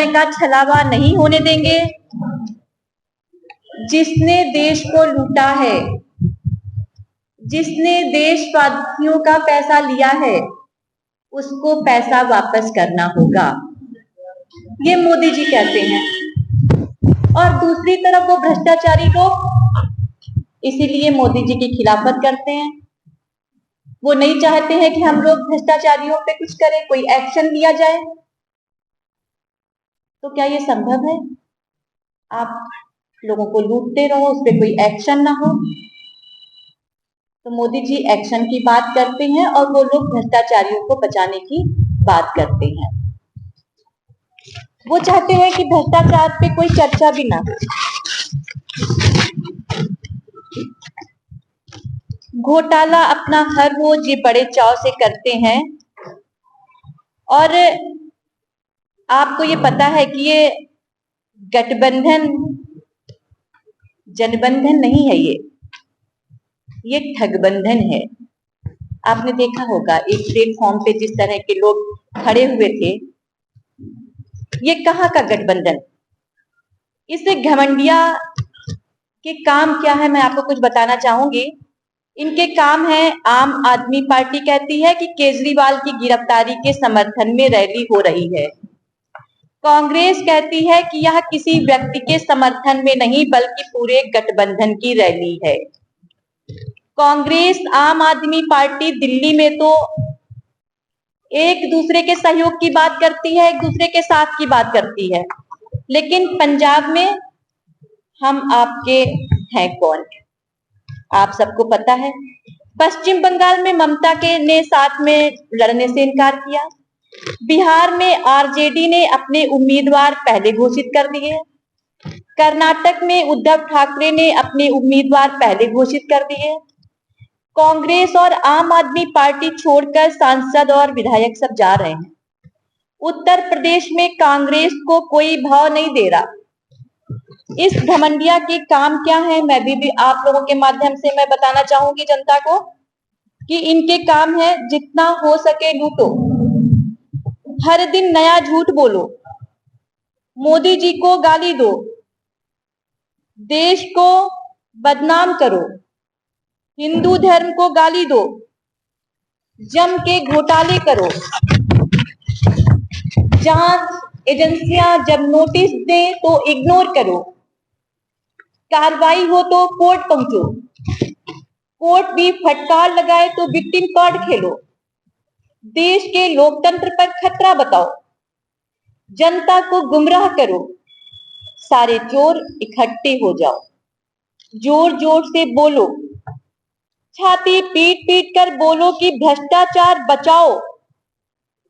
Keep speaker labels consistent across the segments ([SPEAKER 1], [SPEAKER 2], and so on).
[SPEAKER 1] का छलावा नहीं होने देंगे। जिसने देश को लूटा है, जिसने देशवासियों का पैसा लिया है, उसको पैसा वापस करना होगा, ये मोदी जी कहते हैं। और दूसरी तरफ वो भ्रष्टाचारी लोग इसीलिए मोदी जी की खिलाफत करते हैं। वो नहीं चाहते हैं कि हम लोग भ्रष्टाचारियों पे कुछ करें, कोई एक्शन लिया जाए। तो क्या ये संभव है? आप लोगों को लूटते रहो, उस पर कोई एक्शन ना हो। तो मोदी जी एक्शन की बात करते हैं और वो लोग भ्रष्टाचारियों को बचाने की बात करते हैं। वो चाहते हैं कि भ्रष्टाचार पे कोई चर्चा भी ना हो। घोटाला अपना हर रोज ये बड़े चाव से करते हैं। और आपको ये पता है कि ये गठबंधन जनबंधन नहीं है, ये ठगबंधन है। आपने देखा होगा एक प्लेटफॉर्म पे जिस तरह के लोग खड़े हुए थे, ये कहाँ का गठबंधन? इस घमंडिया के काम क्या है, मैं आपको कुछ बताना चाहूंगी। इनके काम है, आम आदमी पार्टी कहती है कि केजरीवाल की गिरफ्तारी के समर्थन में रैली हो रही है। कांग्रेस कहती है कि यह किसी व्यक्ति के समर्थन में नहीं बल्कि पूरे गठबंधन की रैली है। कांग्रेस, आम आदमी पार्टी दिल्ली में तो एक दूसरे के सहयोग की बात करती है, एक दूसरे के साथ की बात करती है, लेकिन पंजाब में हम आपके हैं कौन? आप सबको पता है। पश्चिम बंगाल में ममता के ने साथ में लड़ने से इनकार किया। बिहार में आरजेडी ने अपने उम्मीदवार पहले घोषित कर दिए। कर्नाटक में उद्धव ठाकरे ने अपने उम्मीदवार पहले घोषित कर दिए। कांग्रेस और आम आदमी पार्टी छोड़कर सांसद और विधायक सब जा रहे हैं। उत्तर प्रदेश में कांग्रेस को कोई भाव नहीं दे रहा। इस घमंडिया के काम क्या है, मैं भी आप लोगों के माध्यम से मैं बताना चाहूंगी जनता को कि इनके काम है जितना हो सके लूटो, हर दिन नया झूठ बोलो, मोदी जी को गाली दो, देश को बदनाम करो, हिंदू धर्म को गाली दो, जम के घोटाले करो, जांच एजेंसियां जब नोटिस दे तो इग्नोर करो, कार्रवाई हो तो कोर्ट पहुंचो, कोर्ट भी फटकार लगाए तो विक्टिम कार्ड खेलो, देश के लोकतंत्र पर खतरा बताओ, जनता को गुमराह करो, सारे चोर इकट्ठे हो जाओ, जोर जोर से बोलो, छाती पीट पीट कर बोलो कि भ्रष्टाचार बचाओ।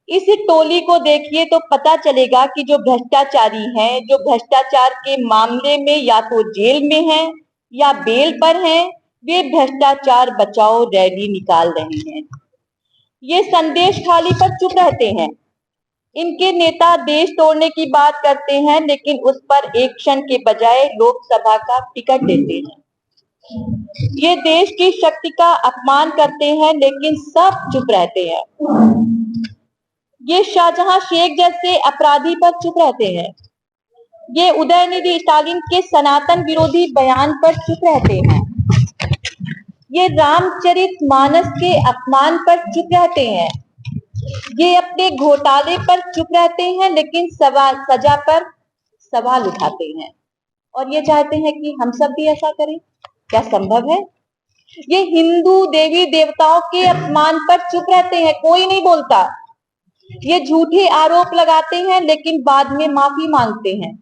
[SPEAKER 1] इस टोली को देखिए तो पता चलेगा कि जो भ्रष्टाचारी हैं, जो भ्रष्टाचार के मामले में या तो जेल में हैं या बेल पर हैं, वे भ्रष्टाचार बचाओ रैली निकाल रहे हैं। ये संदेश खाली पर चुप रहते हैं। इनके नेता देश तोड़ने की बात करते हैं, लेकिन उस पर एक्शन के बजाय लोकसभा का टिकट देते हैं। ये देश की शक्ति का अपमान करते हैं, लेकिन सब चुप रहते हैं। ये शाहजहां शेख जैसे अपराधी पर चुप रहते हैं। ये उदयनिधि स्टालिन के सनातन विरोधी बयान पर चुप रहते हैं। ये रामचरितमानस के अपमान पर चुप रहते हैं। ये अपने घोटाले पर चुप रहते हैं, लेकिन सजा पर सवाल उठाते हैं। और ये चाहते हैं कि हम सब भी ऐसा करें। क्या संभव है? ये हिंदू देवी देवताओं के अपमान पर चुप रहते हैं, कोई नहीं बोलता। ये झूठे आरोप लगाते हैं, लेकिन बाद में माफी मांगते हैं।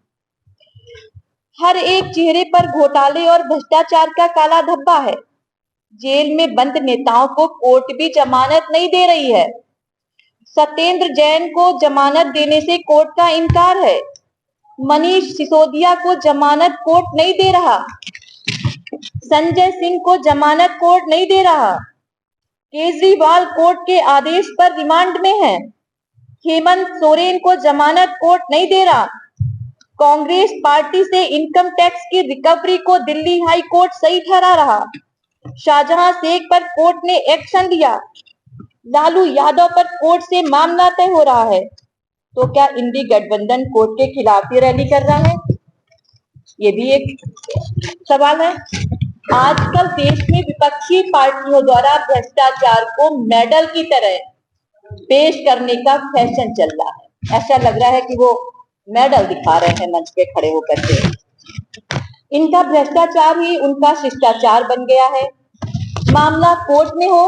[SPEAKER 1] हर एक चेहरे पर घोटाले और भ्रष्टाचार का काला धब्बा है। जेल में बंद नेताओं को कोर्ट भी जमानत नहीं दे रही है। सत्येंद्र जैन को जमानत देने से कोर्ट का इनकार है। मनीष सिसोदिया को जमानत कोर्ट नहीं दे रहा। संजय सिंह को जमानत कोर्ट नहीं दे रहा। केजरीवाल कोर्ट के आदेश पर रिमांड में है। हेमंत सोरेन को जमानत कोर्ट नहीं दे रहा। कांग्रेस पार्टी से इनकम टैक्स की रिकवरी को दिल्ली हाई कोर्ट सही ठहरा रहा। शाहजहां शेख पर कोर्ट ने एक्शन लिया। लालू यादव पर कोर्ट से मामला तय हो रहा है। तो क्या इंडी गठबंधन कोर्ट के खिलाफ ही रैली कर रहा है? ये भी एक सवाल है। आजकल देश में विपक्षी पार्टियों द्वारा भ्रष्टाचार को मेडल की तरह पेश करने का फैशन चल रहा है। ऐसा लग रहा है कि वो मेडल दिखा रहे हैं मंच पे खड़े होकर के। इनका भ्रष्टाचार ही उनका शिष्टाचार बन गया है। मामला कोर्ट में हो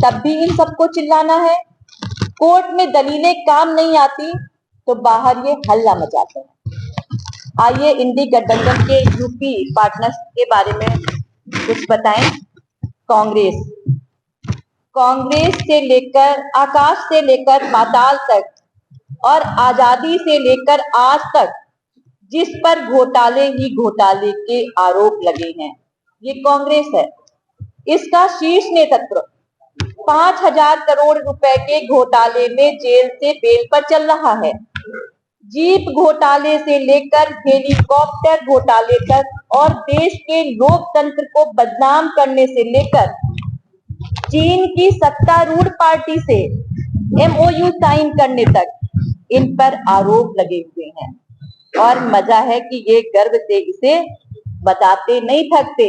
[SPEAKER 1] तब भी इन सबको चिल्लाना है। कोर्ट में दलीलें काम नहीं आती तो बाहर ये हल्ला मचाते हैं। आइए इंडी गठबंधन के यूपी पार्टनर्स के बारे में कुछ बताएं। कांग्रेस से लेकर आकाश से लेकर पाताल तक और आजादी से लेकर आज तक जिस पर घोटाले ही घोटाले के आरोप लगे हैं, ये कांग्रेस है। इसका शीर्ष नेतृत्व 5,000 करोड़ रुपए के घोटाले में जेल से बेल पर चल रहा है। जीप घोटाले से लेकर हेलीकॉप्टर घोटाले तक और देश के लोकतंत्र को बदनाम करने से लेकर चीन की सत्तारूढ़ पार्टी से MOU साइन करने तक इन पर आरोप लगे हुए हैं। और मजा है कि ये गर्व से इसे बताते नहीं थकते।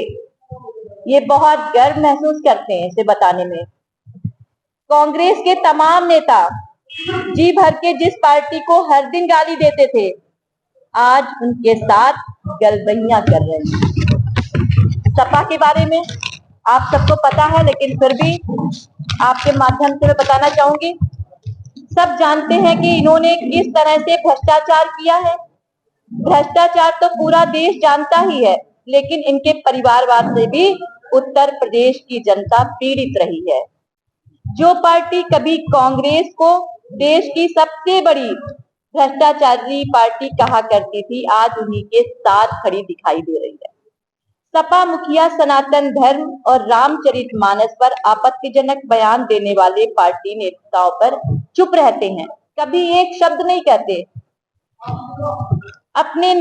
[SPEAKER 1] ये बहुत गर्व महसूस करते हैं इसे बताने में। कांग्रेस के तमाम नेता जी भर के जिस पार्टी को हर दिन गाली देते थे, आज उनके साथ गलबैयां कर रहे हैं। सपा के बारे में आप सबको पता है, लेकिन फिर भी आपके माध्यम से मैं बताना चाहूंगी। सब जानते हैं कि इन्होंने किस तरह से भ्रष्टाचार किया है। भ्रष्टाचार तो पूरा देश जानता ही है, लेकिन इनके परिवारवाद से भी उत्तर प्रदेश की जनता पीड़ित रही है। जो पार्टी कभी कांग्रेस को देश की सबसे बड़ी भ्रष्टाचारी पार्टी कहा करती थी, आज उन्हीं के साथ खड़ी दिखाई दे रही है। सपा मुखिया सनातन धर्म और रामचरितमानस पर आपत्तिजनक बयान देने वाले पार्टी नेताओं पर चुप रहते हैं, कभी एक शब्द नहीं कहते। अपने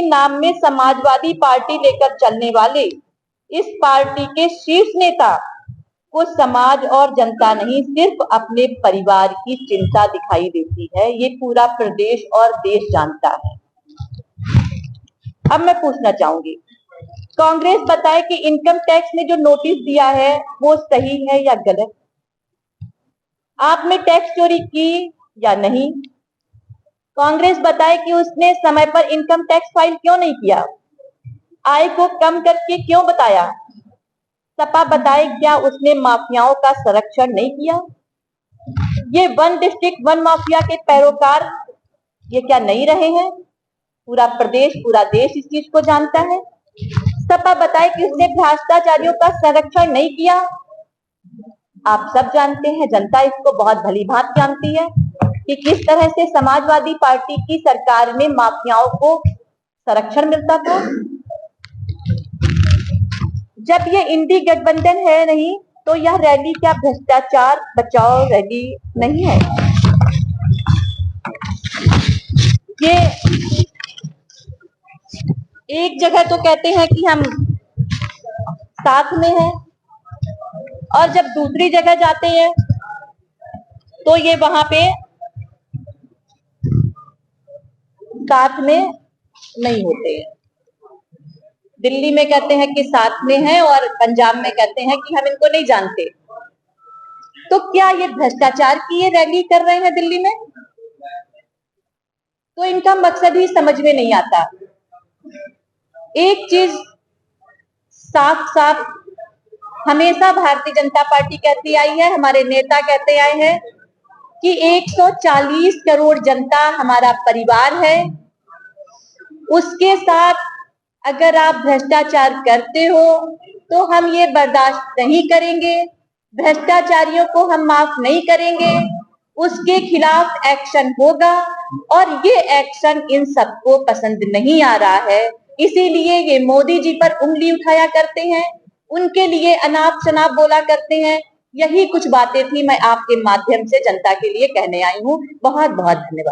[SPEAKER 1] नाम में समाजवादी पार्टी लेकर चलने वाले इस पार्टी के शीर्ष नेता को समाज और जनता नहीं, सिर्फ अपने परिवार की चिंता दिखाई देती है। ये पूरा प्रदेश और देश जानता है। अब मैं पूछना चाहूंगी, कांग्रेस बताए कि इनकम टैक्स ने जो नोटिस दिया है वो सही है या गलत? आपने टैक्स चोरी की या नहीं? कांग्रेस बताए कि उसने समय पर इनकम टैक्स फाइल क्यों नहीं किया, आय को कम करके क्यों बताया? सपा बताए क्या उसने माफियाओं का संरक्षण नहीं किया? ये वन डिस्ट्रिक्ट वन माफिया के पैरोकार ये क्या नहीं रहे हैं? पूरा प्रदेश पूरा देश इस चीज को जानता है। सपा बताए कि उसने भ्रष्टाचारियों का संरक्षण नहीं किया। आप सब जानते हैं, जनता इसको बहुत भली भांति जानती है कि किस तरह से समाजवादी पार्टी की सरकार में माफियाओं को संरक्षण मिलता था। जब ये इंडी गठबंधन है नहीं, तो यह रैली क्या भ्रष्टाचार बचाओ रैली नहीं है? ये एक जगह तो कहते हैं कि हम साथ में हैं, और जब दूसरी जगह जाते हैं तो ये वहां पे साथ में नहीं होते हैं। दिल्ली में कहते हैं कि साथ में हैं और पंजाब में कहते हैं कि हम इनको नहीं जानते। तो क्या ये भ्रष्टाचार की ये रैली कर रहे हैं दिल्ली में? तो इनका मकसद ही समझ में नहीं आता। एक चीज साफ साफ हमेशा भारतीय जनता पार्टी कहती आई है, हमारे नेता कहते आए हैं कि 140 करोड़ जनता हमारा परिवार है। उसके साथ अगर आप भ्रष्टाचार करते हो तो हम ये बर्दाश्त नहीं करेंगे, भ्रष्टाचारियों को हम माफ नहीं करेंगे, उसके खिलाफ एक्शन होगा। और ये एक्शन इन सबको पसंद नहीं आ रहा है, इसीलिए ये मोदी जी पर उंगली उठाया करते हैं, उनके लिए अनाप शनाप बोला करते हैं। यही कुछ बातें थी मैं आपके माध्यम से जनता के लिए कहने आई हूँ। बहुत बहुत धन्यवाद।